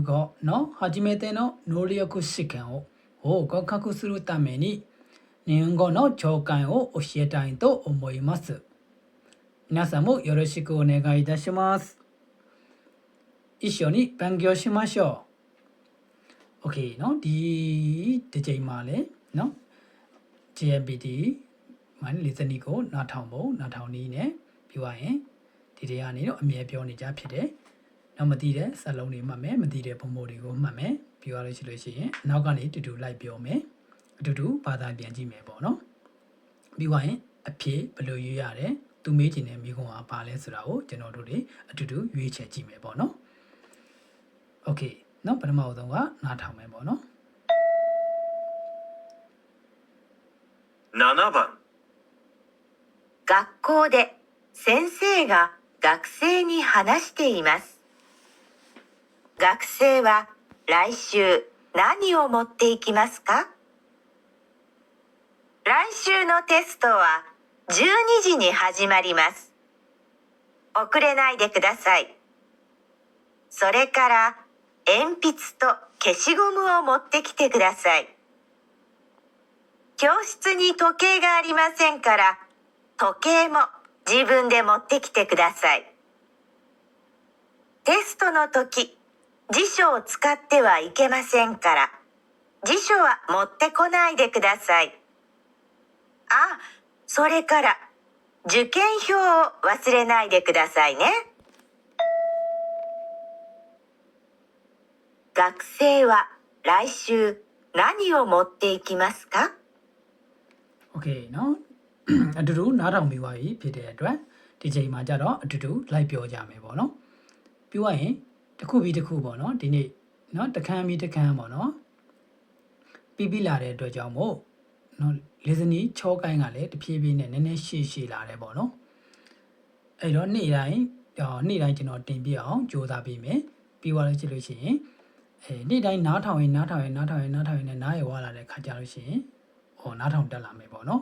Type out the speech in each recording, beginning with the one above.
後の初めての能力試験を合格するために日本語の聴解を教えたいと思います。皆さんもよろしくお願いいたします。一緒に勉強しましょう。OK နော်ဒီတစ်ချိန်မှာလေနော် GMPT မှာလေစနစ်ကိုနားထောင်ဖို့နားထောင်နည်းနဲ့ပြောရရင်ဒီတွေကနေတော့အမြဲပြောနေကြဖြစ်တယ်။နောက်မသိတဲ့စက်လုံးတွေမှတ်မယ်မသိတဲ့ပုံပုံတွေကိုမှတ်မယ်ပြောရလို့ရှိရင်နောက်ကနေတူတူလိုက်ပြောမယ်အတူတူဘာသာပြန်ကြည့်မယ်ပေါ့နော်။ပြီးသွားရင်အဖြေဘယ်လိုရွေးရတယ်သူမေးချင်တဲ့မိကုံကဘာလဲဆိုတာကိုကျွန်တော်တို့တွေအတူတူရွေးချယ်ကြည့်မယ်ပေါ့နော်။ Okay နော်ပထမဆုံးကနားထောင်မယ်ပေါ့နော်7番学校で先生が学生に話しています。学生は来週何を持っていきますか？来週のテストは12時に始まります。遅れないでください。それから鉛筆と消しゴムを持ってきてください。教室に時計がありませんから、時計も自分で持ってきてください。テストの時、辞書を使ってはいけませんから、辞書は持ってこないでください。あ、それから、受験票を忘れないでくださいね。学生は来週何を持っていきますか？ Okay နော်အတူတူနားထောင်ပြီးပါပြီဖြစ်တဲ့အတွက်ဒီချိန်မှာကြတော့အတူတူလိုက်ပြောကြမယ်ပေါ့နော်ပြောရရင်တစ်ခုပြီးတစ်ခုပေါ့နော်ဒီနေ့နော်တစ်ခန်းပြီးတစ်ခန်းပေါ့နော်ပြီးလာတဲ့အတွက်ကြောင့်မို့နော်လေစနီချောကိုင်းကလည်းတဖြည်းဖြည်းနဲ့နည်းနည်းရှည်ရှည်လာတယ်ပေါ့နော်အဲ့တော့နေ့တိုင်းကျွန်တော်တင်ပြအောင်ကြိုးစားပေးမယ်ပြီးသွားလို့ကြည့်လို့ရှိရင်နေ့တိုင်းနားထောင်ရင်နဲ့နားရဝလာတဲ့ခါကြလို့ရှိရင်နားထောင်တက်လာမယ်ပေါ့နော်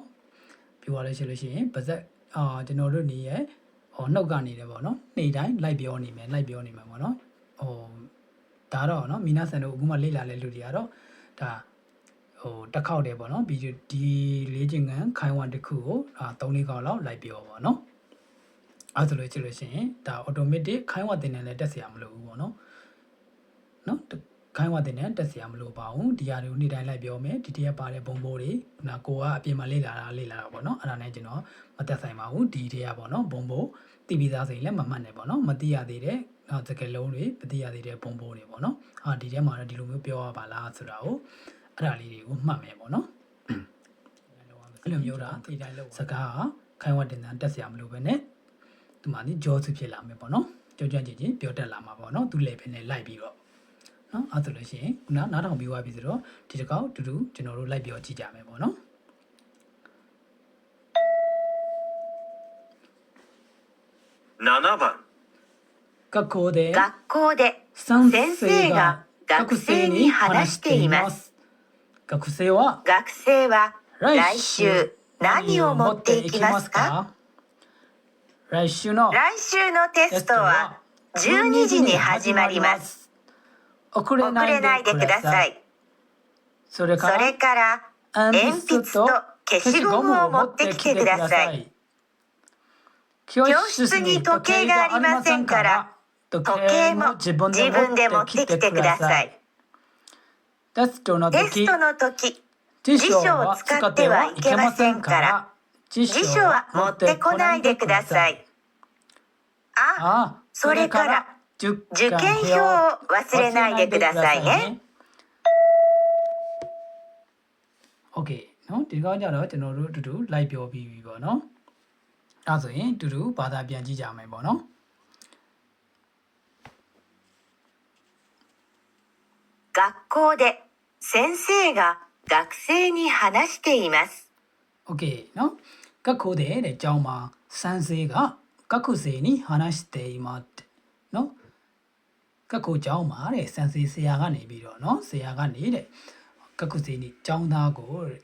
ပြီးသွားလို့ရှိလို့ရှိရင်ပါဇက်ကျွန်တော်တို့နေရဲ့နှုတ်ကနေတယ်ပေါ့နော်နေ့တိုင်းလိုက်ပြောနေမယ်ပေါ့နော်ဒါတော့နော်မီနာဆန်တို့အခုမှလေ့လာတဲ့လူတွေကတော့ဒါတစ်ခေါက်တည်းပေါ့နော်ပြီးဒီလေးချင်းကန်ခိုင်းဝမ်တစ်ခုကို3-4ခေါက်လောက်လိုက်ပြောပေါ့နော်အဲ့ဒါဆိုလို့ကြည့်လို့ရှိရင်ဒါ automatic ခိုင်းဝမ်တင်တယ်လည်းတက်เสียမလို့ဘူးပေါ့နော်ခိုင်းဝတင်နဲ့တက်เสียမလို့ပါဘူးဒီဟာတွေကိုနေ့တိုင်းလိုက်ပြောမယ်ဒီတရက်ပါတဲ့ဘုံဘိုးတွေနော်ကိုကအပြင်မှာလေ့လာတာပေါ့နော်အဲ့ဒါနဲ့ကျွန်တော်မသက်ဆိုင်ပါဘူးဒီတရက်ပေါ့နော်ဘုံဘိုးသိပြီးသားဆိုရင်လည်းမမှတ်နဲ့ပေါ့နော်မသိရသေးတဲ့စကားလုံးတွေမသိရသေးတဲ့ဘုံဘိုးတွေပေါ့နော်ဒီထဲမှာတော့ဒီလိုမျိုးပြောရပါလားဆိုတာကိုအဲ့ဒါလေးတွေကိုမှတ်မယ်ပေါ့နော်အဲ့လိုမျိုးတာဒီတိုင်းလို့စကားကခိုင်းဝတင်တဲ့တက်เสียမလို့ပဲနဲ့ဒီမှာนี่ကြောစုဖြစ်လာမယ်ပေါ့နော်ကြောကြချင်းပြောတတ်လာမှာပေါ့နော်သူ့ level နဲ့လိုက်ပြီးတော့နော်အဲ့ဒါလို့ရှိရင်ခုနနားထောင်ပြီးသွားပြီဆိုတော့ဒီတစ်ခေါက်တူတူကျွန်တော်တို့လိုက်ပြောကြည့်ကြမယ်ပေါ့နော်7番学校で先生が学生に話しています。学生は来週何を持っていきますか？来週のテストは12時に始まります。遅れないでください。それから鉛筆と消しゴムを持ってきてください。教室に時計がありませんから、時計も自分で持ってきてください。テストの時、辞書を使ってはいけませんから、辞書は持ってこないでください。あ、それから受験票を忘れないでくださいね。Okay နော်ဒီကောင်ကြတော့ကျွန်တော်တို့တူတူလိုက်ပြောပြီးပြီပေါ့နော်အဲ့ဆိုရင်တူတူဘာသာပြန်ကြည့်ကြမယ်ပေါ့နော်学校で先生が学生に話しています。Okay နော်学校でတဲ့ကျောင်းမှာ先生が学生に話していますနော်ကကိုကျောင်းမှာတဲ့စံစီဆရာကနေပြီးတော့เนาะဆရာကနေတဲ့ကကုစီနီကျောင်းသားကိုတဲ့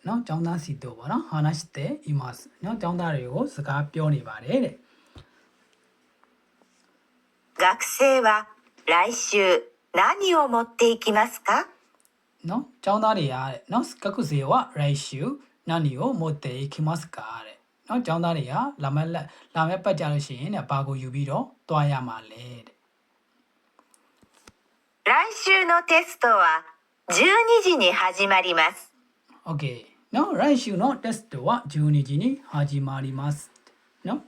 เนาะကျောင်းသားစီတို့ပေါ့เนาะ話していますเนาะကျောင်းသားတွေကိုစကားပြောနေပါတယ်တဲ့学生は来週何を持っていきますか？ နော်ចောင်းသားတွေကတဲ့နော်ကကုစီဝရိုက်ရှူနာနီကိုမိုတေခိမတ်ကာတဲ့နော်ចောင်းသားတွေကလာမဲ့ပတ်ကြလို့ရှိရင်တဲ့ဘာကိုယူပြီးတော့တွားရမှာလဲတဲ့ 来週のテストは12時に始まります。 โอเคနော်ရိုက်ရှူနော်တက်စတိုကဂျူနီဂျီနီဟာဂျီမာရီမတ်နော်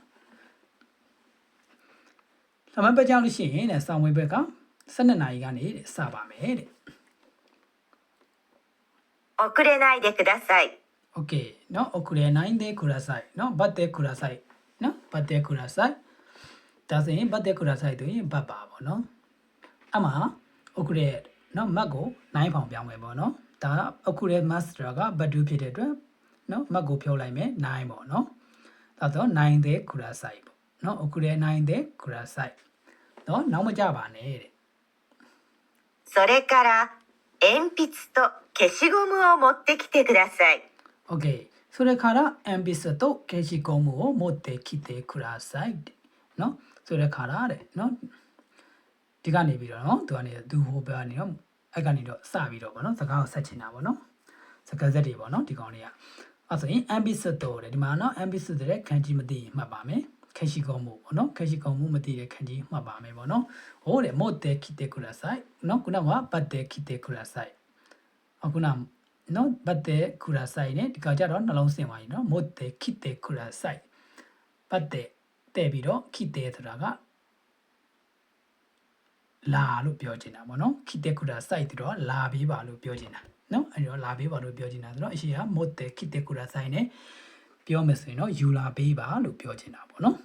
လာမဲ့ပတ်ကြလို့ရှိရင်တဲ့ဆောင်းဝေးဘက်က12နာရီကနေစပါမယ်တဲ့ 遅れないでください。 โอเคနော်အခုလည်း9တဲ့ခူရာဆိုင်နော်ဘတ်တဲ့ခူရာဆိုင်နော်ဘတ်တဲ့ခူရာဆိုင်ဒါဆိုရင်ဘတ်တဲ့ခူရာဆိုင်တို့ရင်ဘတ်ပါပေါ့နော်အမှအခုလည်းနော်မတ်ကို9ဖောင်ပြောင်းမယ်ပေါ့နော်ဒါအခုလည်း master ကဘတ်တူဖြစ်တဲ့အတွက်နော်မတ်ကိုဖြုတ်လိုက်မယ်9ပေါ့နော်ဒါဆို9တဲ့ခူရာဆိုင်ပေါ့နော်အခုလည်း9တဲ့ခူရာဆိုင်နော်နောက်မကြပါနဲ့တဲ့ それから鉛筆と消しゴムを持ってきてください。 โอเคဆိုတဲ့ခါတော့ ambis တော့ကဲရှိကုံးမှုကိုမို့တဲ့ခိတဲ့ခူရာဆိုင်နော်ဆိုတဲ့ခါတော့တဲ့နော်ဒီကနေပြီးတော့နော်သူကနေသူဟိုဘက်ကနေတော့အဲ့ကနေတော့စပြီးတော့ဗောနော်စကားကိုဆက်ချင်တာဗောနော်စကားဆက်တွေဗောနော်ဒီကောင်တွေကအဲ့ဆိုရင် ambis တော့တဲ့ဒီမှာနော် ambis တဲ့ခန်းကြီးမသိရင်မှတ်ပါမယ်ခဲရှိကုံးမှုဗောနော်ခဲရှိကုံးမှုမသိတဲ့ခန်းကြီးမှတ်ပါမယ်ဗောနော်ဟိုတဲ့မို့တဲ့ခိတဲ့ခူရာဆိုင်နော်ခုနကပတ်တဲ့ခိတဲ့ခူရာဆိုင်အခုနနော်ဘတ်တဲ့ခူရာဆိုင်နဲ့ဒီကကြတော့နှလုံးစင်သွားပြီနော်မို့တဲ့ခိတဲ့ခူရာဆိုင်ဘတ်တဲ့ပြီးတော့ခိတဲ့ဆိုတာကလာလို့ပြောချင်တာပေါ့နော်ခိတဲ့ခူရာဆိုင်ပြီးတော့လာပေးပါလို့ပြောချင်တာနော်အဲ့တော့လာပေးပါလို့ပြောချင်တာဆိုတော့အရှိကမို့တဲ့ခိတဲ့ခူရာဆိုင်နဲ့ပြောမယ်ဆိုရင်တော့ယူလာပေးပါလို့ပြောချင်တာပေါ့နော်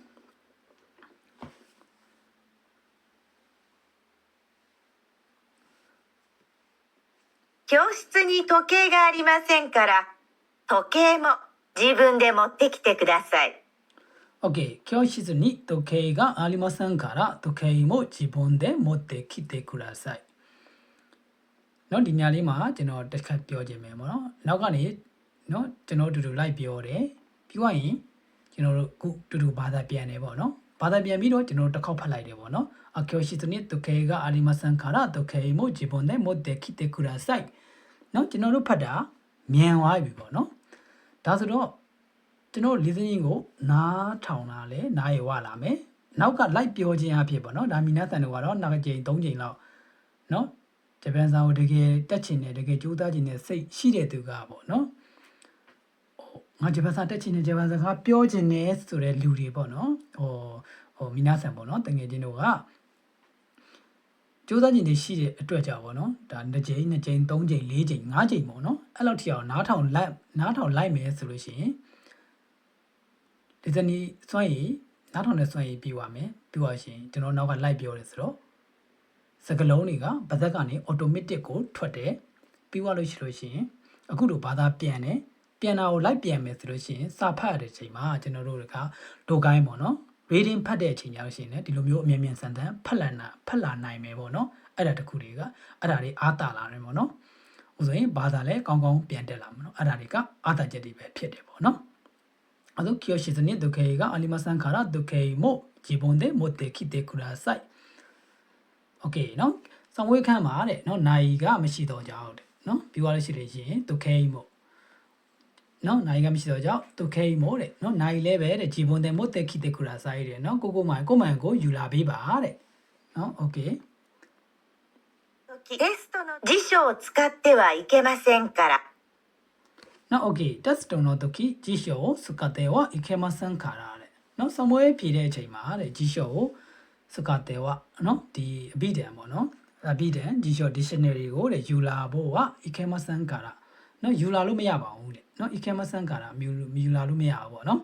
教室に時計がありませんから、時計も自分で持ってきてください。 โอเค教室に時計がありませんから時計も自分で持ってきてくださいနော်ဒီညာလေးမှာကျွန်တော်တစ်ခါပြောခြင်းမယ်ပေါ့နော်နောက်ကနေနော်ကျွန်တော်တူတူလိုက်ပြောတယ်ပြီးသွားရင်ကျွန်တော်တို့ခုတူတူဘာသာပြန်တယ်ပေါ့နော်ဘာသာပြန်ပြီးတော့ကျွန်တော်တစ်ခေါက်ဖတ်လိုက်တယ်ပေါ့နော်အ教室に時計がありませんから時計も自分で持ってきてくださいနော်ကျွန်တော်တို့ဖတ်တာမြန်သွားပြီပေါ့နော်ဒါဆိုတော့ကျွန်တော် listening ကိုနားထောင်လာလဲနားရဝလာမယ်နောက်ကလိုက်ပြောခြင်းအဖြစ်ပေါ့နော်ဒါမီနာဆန်တို့ကတော့နောက်ကြိမ်3ကြိမ်လောက်နော်ဂျပန်စာကိုတကယ်တက်ချင်တယ်တကယ်ကြိုးစားချင်တဲ့စိတ်ရှိတဲ့သူကပေါ့နော်ငါဂျပန်စာတက်ချင်တယ်ဂျပန်စကားပြောချင်တယ်ဆိုတဲ့လူတွေပေါ့နော်ဟိုမီနာဆန်ပေါ့နော်တကယ်ချင်းတို့ကကြိုးစားချင်တဲ့ရှိတဲ့အတွက်ကြောင့်ပေါ့နော်ဒါ2ကြိမ်3ကြိမ်4ကြိမ်5ကြိမ်ပေါ့နော်အဲ့လောက်ထိအောင်နားထောင်လိုက်မယ်ဆိုလို့ရှိရင်ဒီဇနီးစွမ်းရည်နားထောင်တဲ့စွမ်းရည်ပြီးသွားမယ်ပြီးသွားရှင်ကျွန်တော်နောက်ကလိုက်ပြောတယ်ဆိုတော့စကလုံးတွေကဗဇက်ကနေ automatic ကိုထွက်တယ်ပြီးသွားလို့ရှိလို့ရှိရင်အခုတို့ဘာသာပြန်တယ်ပြန်တာကိုလိုက်ပြန်မယ်ဆိုလို့ရှိရင်စာဖတ်ရတဲ့အချိန်မှာကျွန်တော်တို့ကဒိုကိုင်းပေါ့နော် reading ဖတ်တဲ့အချိန်ရောက်ရှင်လည်းဒီလိုမျိုးအမြင်မြန်ဆန်ဆန်ဖတ်လာနိုင်မယ်ပေါ့နော်အဲ့ဒါတခုတွေကအဲ့ဒါတွေအားတာလာတယ်ပေါ့နော်ဥဆိုရင်ဘာသာလဲကောင်းကောင်းပြန်တက်လာမှာနော်အဲ့ဒါတွေကအားတာချက်တွေပဲဖြစ်တယ်ပေါ့နော်あと教室に時計がありませんから時計も自分で持ってきてください。OK နော်။ဆောင်ဝေးခန်းမှာတဲ့နော်နိုင်ကမရှိတော့ကြောက်တဲ့နော်ပြောရလို့ရှိလို့ရှိရင်時計もနော်နိုင်ကမရှိတော့ကြောက်時計もတဲ့နော်နိုင်လည်းပဲတဲ့自分で持ってきてくださいတဲ့နော်ကိုမိုင်ကိုယူလာပေးပါတဲ့နော် OK テストの辞書を使ってはいけませんから。နော် OK တက်စတုံの時辞書を使ってはいけませんからတဲ့နော်စမွေးဖြေတဲ့အချိန်မှာတဲ့辞書を使ってはနော်ဒီအဘိဓမ္မာပေါ့နော်အဘိဓမ္မာ辞書 dictionary ကိုတဲ့ယူလာဖို့はいけませんからနော်ယူလာလို့မရပါဘူးတဲ့နော်いけませんからယူလာလို့မရဘူးပေါ့နော်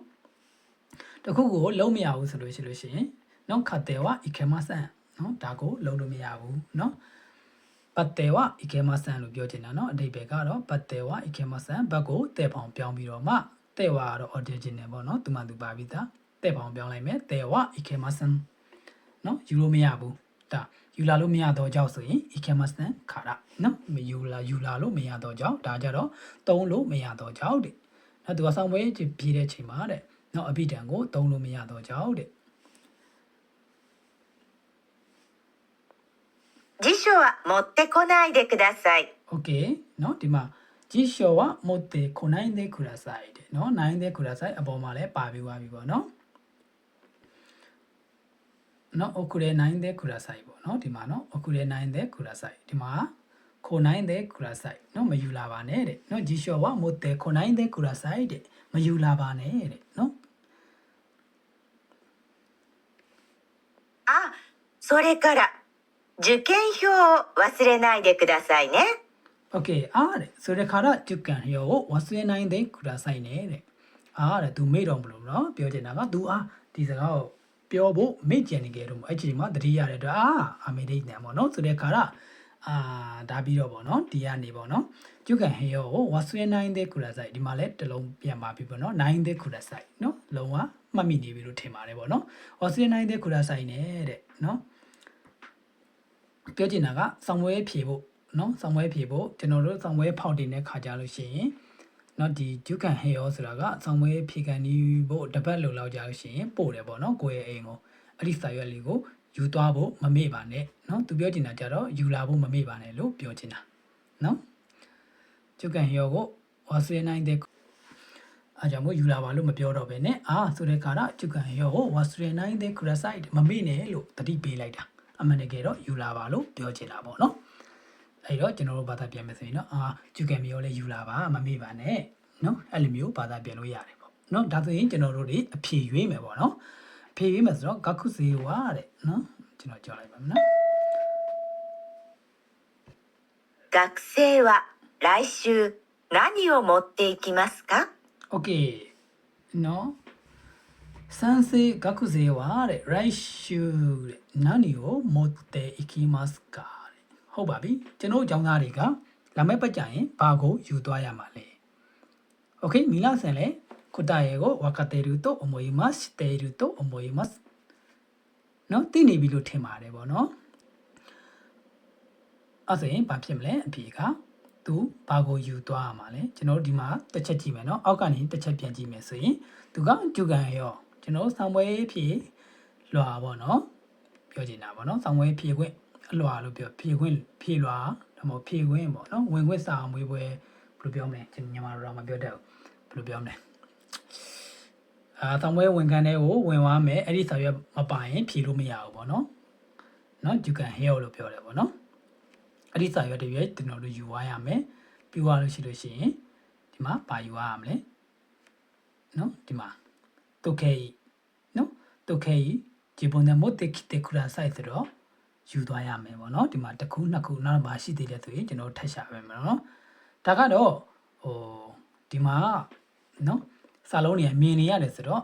တခုကိုလုံးမရဘူးဆိုလို့ရှိရင်နော်ခတ်တယ်はいけませんနော်ဒါကိုလုံးလို့မရဘူးနော်ပတ်တယ်はいけませんလို့ပြောချင်တာเนาะအဓိပ္ပာယ်ကတော့ပတ်တယ်はいけませんဘတ်ကိုတဲ့ပေါင်ပြောင်းပြီးတော့မှတဲ့ဝါကတော့ original ပေါ့เนาะသူမှသူပါပြီးသားတဲ့ပေါင်ပြောင်းလိုက်မယ်တဲ့はいけませんเนาะယူလို့မရဘူးဒါယူလာလို့မရတော့ကြောက်ဆိုရင်いけませんခါရเนาะယူလာလို့မရတော့ကြောက်ဒါကြတော့သုံးလို့မရတော့ကြောက်တဲ့เนาะသူကဆောင်းပွဲဖြည့်တဲ့အချိန်မှာတဲ့เนาะအဘိဓမ္မာကိုသုံးလို့မရတော့ကြောက်တဲ့辞書は持ってこないでください。 Okay เนาะဒီမှာ辞書は持ってこないでくださいတဲ့เนาะနိုင်でくださいအပေါ်မှာလည်းပါပြီးသွားပြီပေါ့เนาะเนาะ遅れないでくださいပေါ့เนาะဒီမှာเนาะ遅れないでくださいဒီမှာ来ないでくださいเนาะမယူလာပါနဲ့တဲ့เนาะ辞書は持ってこないでくださいတဲ့မယူလာပါနဲ့တဲ့เนาะあ、それから受験票を忘れないでくださいね。 Okay အားတဲ့それから受験票を忘れないでくださいねတဲ့အားတဲ့ तू မေ့တော့မလို့เนาะပြောချင်တာက तू ဒီစကားကိုပြောဖို့မေ့ကြံနေကြတော့အဲ့ဒီမှာတတိယရတဲ့အတွက်အမေရိကန်ပေါ့เนาะဆိုတဲ့ခါဒါပြီးတော့ပေါ့เนาะဒီကနေပေါ့เนาะကျုကန်ဟေယောကိုဝါဆွေနိုင်တဲ့ကုရဆိုင်ဒီမှာလဲတစ်လုံးပြန်ပါပြီပေါ့เนาะနိုင်တဲ့ကုရဆိုင်เนาะလုံးဝမှတ်မိနေပြီလို့ထင်ပါတယ်ပေါ့เนาะဝါဆွေနိုင်တဲ့ကုရဆိုင်နဲ့တဲ့เนาะပြောချင်တာကစောင်းဝဲဖြေဖို့เนาะစောင်းဝဲဖြေဖို့ကျွန်တော်တို့စောင်းဝဲဖောက်တင်တဲ့ခါကြလို့ရှိရင်เนาะဒီကျုကန်ဟေယောဆိုတာကစောင်းဝဲဖြေကန်ဒီဖို့တပတ်လုံလောက်ကြလို့ရှိရင်ပို့တယ်ပေါ့เนาะကိုယ့်ရဲ့အိမ်ကိုအဲ့ဒီစာရွက်လေးကိုယူသွားဖို့မမေ့ပါနဲ့เนาะသူပြောချင်တာကြတော့ယူလာဖို့မမေ့ပါနဲ့လို့ပြောချင်တာเนาะကျုပ်ကန်ဟောကိုဝါဆွေနိုင်တဲ့အားကြောင့်မို့ယူလာပါလို့မပြောတော့ဘဲနဲ့ဆိုတဲ့ခါတော့ကျုပ်ကန်ဟောကိုဝါဆွေနိုင်တဲ့ခရဆိုင်မမေ့နဲ့လို့တတိပေးလိုက်တာအမှန်တကယ်တော့ယူလာပါလို့ပြောချင်တာပေါ့เนาะအဲ့တော့ကျွန်တော်တို့ဘာသာပြန်မယ်ဆိုရင်တော့ကျုပ်ကန်မျိုးလေးယူလာပါမမေ့ပါနဲ့เนาะအဲ့လိုမျိုးဘာသာပြန်လို့ရတယ်ပေါ့เนาะဒါဆိုရင်ကျွန်တော်တို့တွေအဖြေရွေးမယ်ပေါ့เนาะဖြေပေးမယ်ဆိုတော့ဂခုစေဝါတဲ့နော်ကျွန်တော်ကြောက်လိုက်ပါမယ်နော် 学生は来週何を持っていきますか？ Okay နော်စန်စေဂခုစေဝါတဲ့ right shoe တဲ့何を持っていきますかတဲ့ဟုတ်ပါပြီကျွန်တော်ကျောင်းသားတွေကလာမယ့်ပတ်ကြရင်ဘာကိုယူသွားရမှာလဲ Okay ミラさんလည်း答えを分かっていると思います知っていると思いますเนาะသိနေပြီလို့ထင်ပါတယ်ဗောနော်အဲ့ဆိုရင်ဘာဖြစ်မလဲအဖြေကသူဘာကိုယူသွားရမှာလဲကျွန်တော်ဒီမှာတစ်ချက်ကြည့်မယ်เนาะအောက်ကနေတစ်ချက်ပြန်ကြည့်မယ်ဆိုရင်သူကကျုကန်ရောကျွန်တော်ဆောင်းပွဲဖြေလွာဗောနော်ပြောချင်တာဗောနော်ဆောင်းပွဲဖြေခွင့်အလွာလို့ပြောဖြေခွင့်ဖြေလွာဒါမှမဟုတ်ဖြေခွင့်ဗောနော်ဝင်ခွင့်စာအမွေးပွဲဘယ်လိုပြောမလဲကျွန်တော်ညီမတို့တော့မပြောတတ်ဘူးဘယ်လိုပြောမလဲဆောင်းပွဲဝင်ခန်းထဲကိုဝင်သွားမယ်အဲ့ဒီစာရွက်မပါရင်ဖြေလို့မရဘူးဗောနော်နော်ကျုကန်ဟဲလို့ပြောတယ်ဗောနော်အဲ့ဒီစာရွက်တွေကျွန်တော်တို့ယူသွားရမယ်ပြီးသွားလို့ရှိရင်ဒီမှာပါယူရရမလဲနော်ဒီမှာတုတ်ခဲကြီးနော်တုတ်ခဲကြီး自分で持ってきてくださいဆိုတော့ယူသွားရမယ်ဗောနော်ဒီမှာတစ်ခုနှစ်ခုနောက်မှာရှိသေးတယ်ဆိုရင်ကျွန်တော်ထပ်ရှာမယ်မနော်ဒါကတော့ဒီမှာနော်စာလုံးတွေကမြင်နေရတယ်ဆိုတော့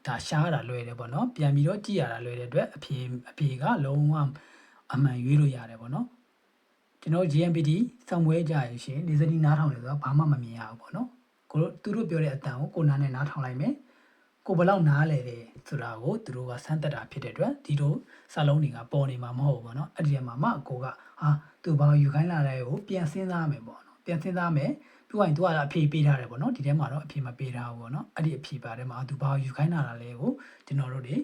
ဒါရှားတာလွယ်တယ်ဗောနော်ပြန်ပြီးတော့ကြည့်ရတာလွယ်တဲ့အတွက်အဖြေကလုံးဝအမှန်ရွေးလို့ရတယ်ဗောနော်ကျွန်တော် GMPT စောင့်ဝဲကြရရှင်နေစနီနားထောင်လေဆိုတော့ဘာမှမမြင်ရဘူးပေါ့နော်ကိုတို့သူတို့ပြောတဲ့အတန်ကိုကိုနားနဲ့နားထောင်လိုက်မယ်ကိုဘလောက်နားလဲတယ်ဆိုတာကိုသူတို့ကစမ်းသပ်တာဖြစ်တဲ့အတွက်ဒီလိုစာလုံးတွေကပေါ်နေမှာမဟုတ်ဘူးပေါ့နော်အဲ့ဒီမှာမှကိုကသူဘာယူခိုင်းလာတဲ့ကိုပြန်စဉ်းစားမယ်ပေါ့နော်ပြန်စဉ်းစားမယ်ပြီးရင်သူကအဖြေပေးထားတယ်ပေါ့နော်ဒီထဲမှာတော့အဖြေမပေးထားဘူးပေါ့နော်အဲ့ဒီအဖြေပါထဲမှာသူဘာယူခိုင်းလာတာလဲကိုကျွန်တော်တို့တွေ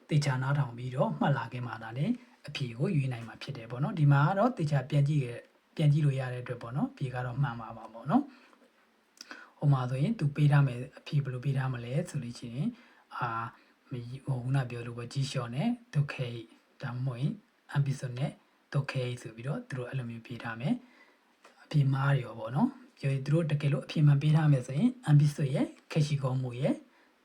တေချာနားထောင်ပြီးတော့မှတ်လာခဲ့မှသာလေအဖြေကိုရွေးနိုင်မှာဖြစ်တယ်ပေါ့နော်ဒီမှာကတော့တေချာပြန်ကြည့်လို့ရတဲ့အတွက်ပေါ့နော်ဖြေကတော့မှန်ပါပါပေါ့နော်ဟိုမှာဆိုရင်သူပေးထားမယ်အဖြေဘယ်လိုပေးထားမလဲဆိုလို့ရှိရင်ခုနပြောလို့ပဲကြီးလျှော့နဲ့ဒုက္ခေဒါမှမဟုတ်ရင်အမ်ပီဆိုနဲ့ဒုက္ခေဆိုပြီးတော့သူတို့အဲ့လိုမျိုးပေးထားမယ်အဖြေမှားတွေရောပေါ့နော်ပြောရင်သူတို့တကယ်လို့အဖြေမှန်ပေးထားမယ်ဆိုရင်အမ်ပီဆိုရဲ့ခက်ရှိကောမှုရဲ့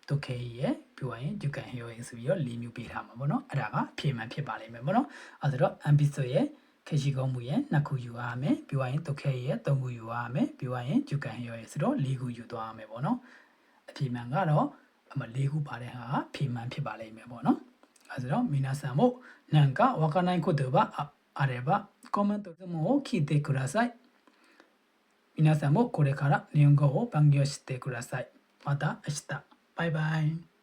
ဒုက္ခေရဲ့ပြောရင်ဂျူကန်ဟီယိုရင်ဆိုပြီးတော့၄မျိုးပေးထားမှာပေါ့နော်အဲ့ဒါကအဖြေမှန်ဖြစ်ပါလိမ့်မယ်ပေါ့နော်အဲ့ဒါတော့အမ်ပီဆိုရဲ့ခက်ရှိကောမှုရဲ့2ခုယူရမယ်ပြောရင်ဒုက္ခေရဲ့3ခုယူရမယ်ပြောရင်ဂျူကန်ဟီယိုရဲ့ဆိုတော့4ခုယူသွားရမယ်ပေါ့နော်အဖြေမှန်ကတော့အမ4ခုပါတဲ့ဟာအဖြေမှန်ဖြစ်ပါလိမ့်မယ်ပေါ့နော်အဲ့ဒါတော့皆さんもなんかわからないことがあればコメントでも聞いてください皆さんもこれから日本語を勉強してくださいまた明日バイバイ